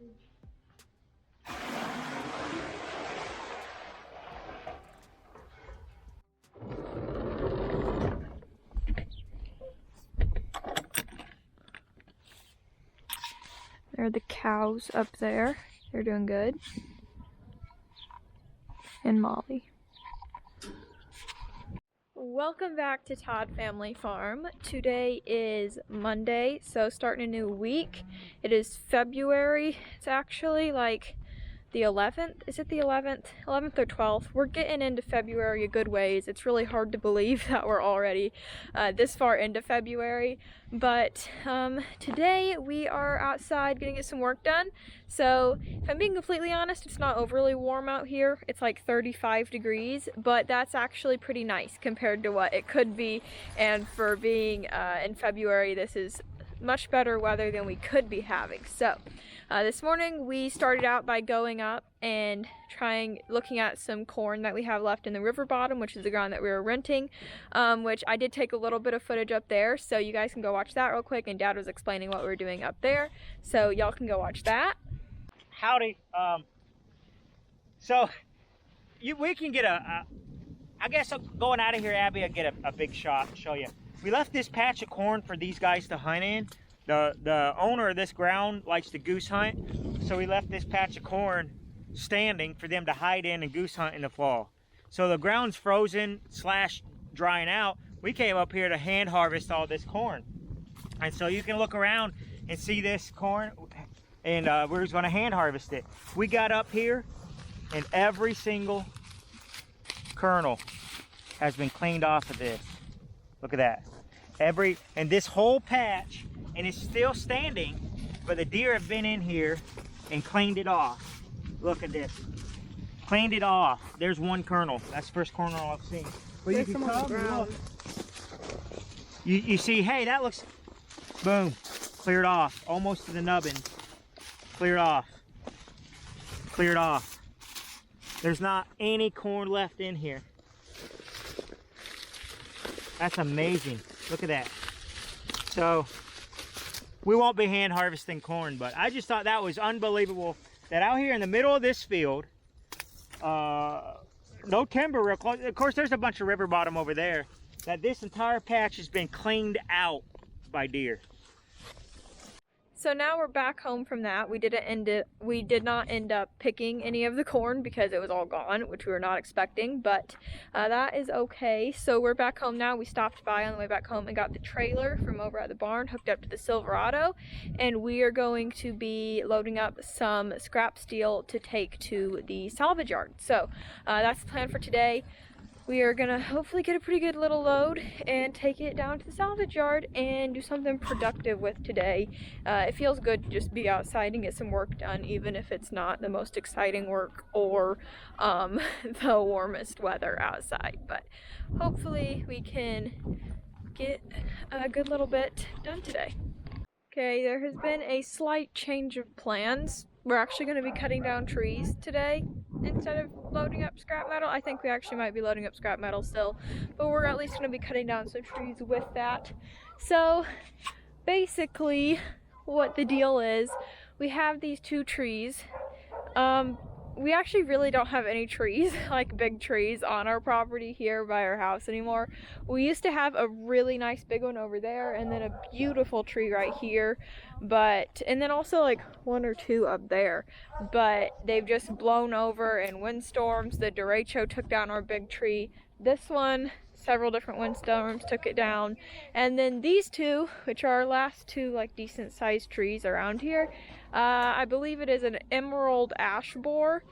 There are the cows up there. They're doing good. And Molly. Welcome back to Todd Family Farm. Today is Monday, so starting a new week. It is February. It's actually like the 11th. Is it the 11th? 11th or 12th? We're getting into February a good ways. It's really hard to believe that we're already this far into February. But today we are outside gonna get some work done. So if I'm being completely honest, it's not overly warm out here. It's like 35 degrees, but that's actually pretty nice compared to what it could be. And for being in February, this is much better weather than we could be having. So this morning we started out by going up and looking at some corn that we have left in the river bottom, which is the ground that we were renting, which I did take a little bit of footage up there, so you guys can go watch that real quick. And Dad was explaining what we were doing up there, so y'all can go watch that. Howdy. We can get I guess going out of here, Abby, I'll get a big shot and show you. We left this patch of corn for these guys to hunt in. The owner of this ground likes to goose hunt, so we left this patch of corn standing for them to hide in and goose hunt in the fall. So the ground's frozen / drying out. We came up here to hand harvest all this corn. And so you can look around and see this corn, and we're just gonna hand harvest it. We got up here and every single kernel has been cleaned off of this. Look at that. And this whole patch, and it's still standing, but the deer have been in here and cleaned it off. Look at this. Cleaned it off. There's one kernel. That's the first kernel I've seen. But you can come and look. You see, hey, that looks, boom, cleared off. Almost to the nubbin. Cleared off. Cleared off. There's not any corn left in here. That's amazing. Look at that. So we won't be hand harvesting corn, but I just thought that was unbelievable that out here in the middle of this field, no timber real close. Of course, there's a bunch of river bottom over there, that this entire patch has been cleaned out by deer. So now we're back home from that. We did not end up picking any of the corn because it was all gone, which we were not expecting, but that is okay. So we're back home now. We stopped by on the way back home and got the trailer from over at the barn hooked up to the Silverado, and we are going to be loading up some scrap steel to take to the salvage yard. So that's the plan for today. We are gonna hopefully get a pretty good little load and take it down to the salvage yard and do something productive with today. It feels good to just be outside and get some work done, even if it's not the most exciting work or the warmest weather outside. But hopefully we can get a good little bit done today. Okay, there has been a slight change of plans. We're actually going to be cutting down trees today instead of loading up scrap metal. I think we actually might be loading up scrap metal still, but we're at least going to be cutting down some trees with that. So basically what the deal is, we have these two trees. We actually really don't have any trees, like big trees, on our property here by our house anymore. We used to have a really nice big one over there, and then a beautiful tree right here, and then also like one or two up there, but they've just blown over in windstorms. The derecho took down our big tree. This one, several different windstorms took it down, and then these two, which are our last two like decent sized trees around here, I believe it is an emerald ash borer,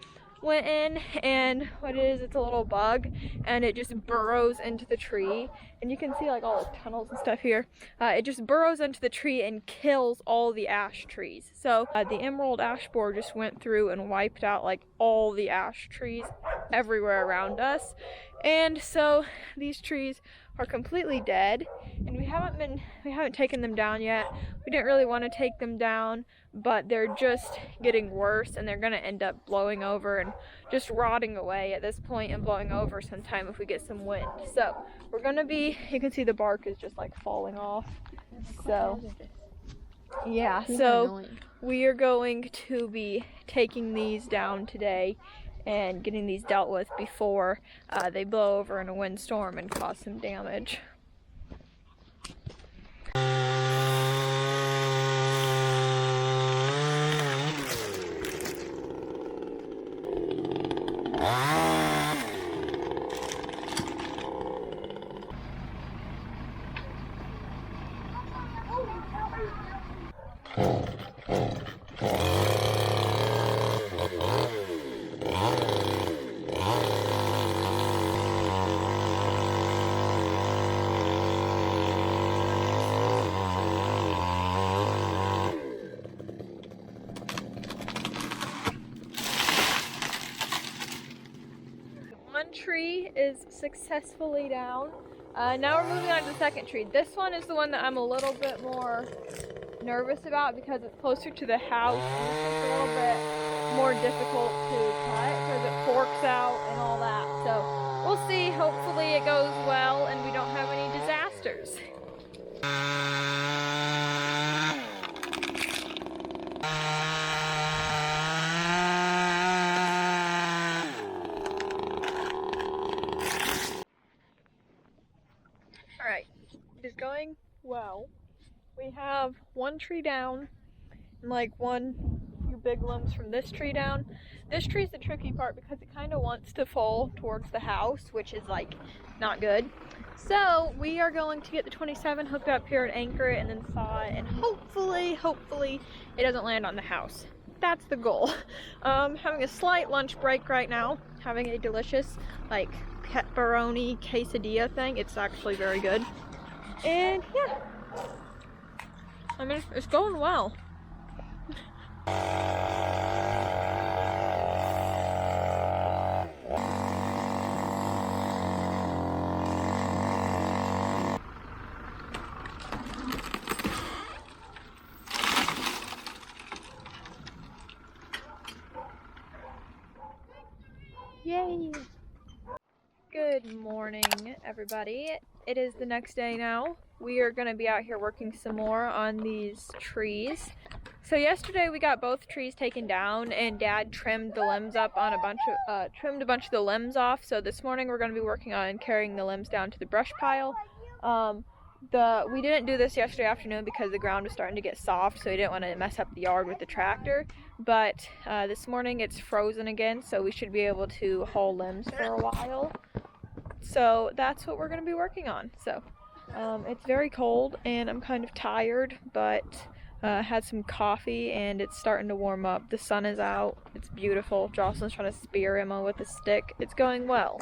went in, and what it is, it's a little bug, and it just burrows into the tree, and you can see like all the tunnels and stuff here. It just burrows into the tree and kills all the ash trees. So the emerald ash borer just went through and wiped out like all the ash trees everywhere around us, and so these trees are completely dead, and we haven't taken them down yet. We didn't really want to take them down, but they're just getting worse, and they're going to end up blowing over and just rotting away at this point and blowing over sometime if we get some wind. So we're going to be, you can see the bark is just like falling off. So Yeah, so we are going to be taking these down today and getting these dealt with before they blow over in a windstorm and cause some damage. One tree is successfully down. Now we're moving on to the second tree. This one is the one that I'm a little bit more nervous about because it's closer to the house. And this is a little bit more difficult to cut because it forks out and all that. So we'll see. Hopefully it goes well and we don't have any disasters. Alright, it is going well. We have one tree down and like few big limbs from this tree down. This tree is the tricky part because it kind of wants to fall towards the house, which is like not good. So we are going to get the 27 hooked up here and anchor it and then saw it, and hopefully it doesn't land on the house. That's the goal. Having a slight lunch break right now, having a delicious like pepperoni quesadilla thing. It's actually very good. And yeah, I mean, it's going well. Yay! Good morning, everybody. It is the next day now. We are going to be out here working some more on these trees. So yesterday we got both trees taken down and Dad trimmed the limbs up on trimmed a bunch of the limbs off. So this morning we're going to be working on carrying the limbs down to the brush pile. We didn't do this yesterday afternoon because the ground was starting to get soft, so we didn't want to mess up the yard with the tractor. But this morning it's frozen again, so we should be able to haul limbs for a while. So that's what we're going to be working on. So it's very cold and I'm kind of tired, but had some coffee and it's starting to warm up. The sun is out. It's beautiful. Jocelyn's trying to spear Emma with a stick. It's going well.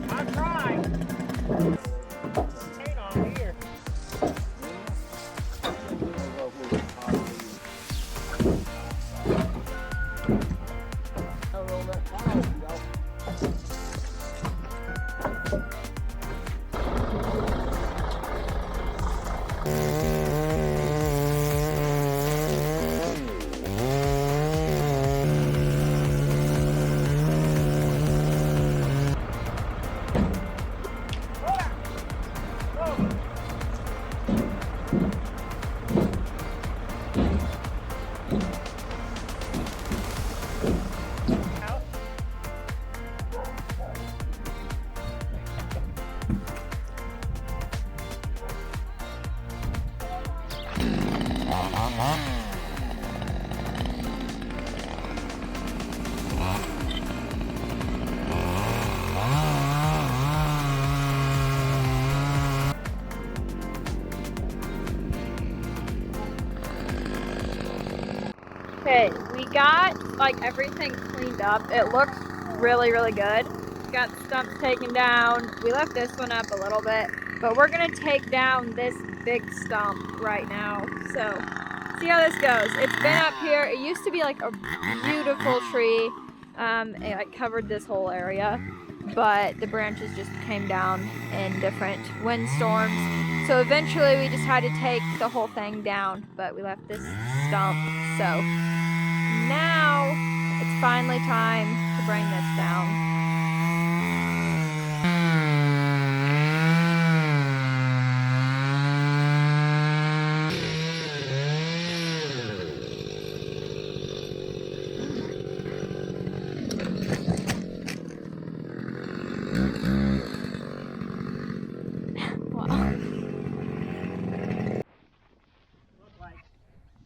I'm trying. Hang on here. got like everything cleaned up. It looks really, really good. Got stumps taken down. We left this one up a little bit, but we're gonna take down this big stump right now. So see how this goes. It's been up here. It used to be like a beautiful tree. It like, covered this whole area, but the branches just came down in different windstorms. So eventually we just had to take the whole thing down, but we left this stump. So now it's finally time to bring this down.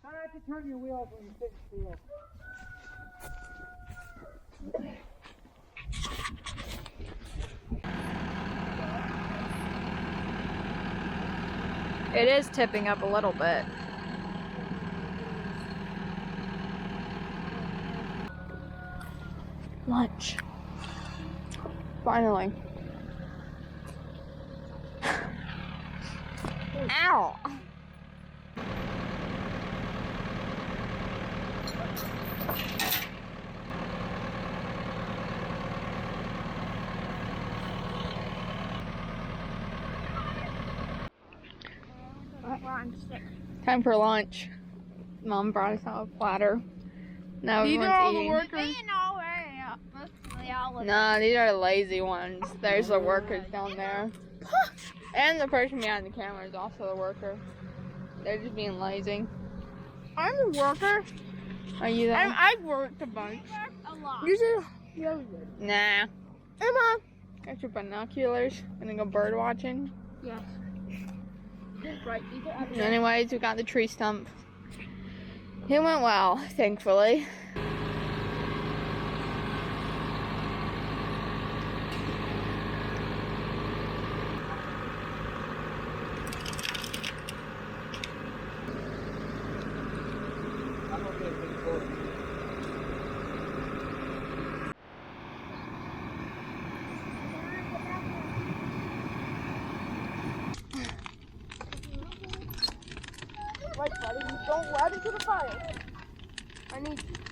Try not to turn your wheels when you sit still. It is tipping up a little bit. Lunch. Finally. Ow! Time for lunch. Mom brought us out a platter. Now everyone's eating. Nah, these are the lazy ones. There's the workers down there. And the person behind the camera is also the worker. They're just being lazy. I'm a worker. Are you there? I've worked a bunch. A lot. Nah. Emma. Got your binoculars. Gonna go bird watching. Yes. Right. Anyways, we got the tree stump. It went well, thankfully. Right, buddy. You don't run into the fire. I need you.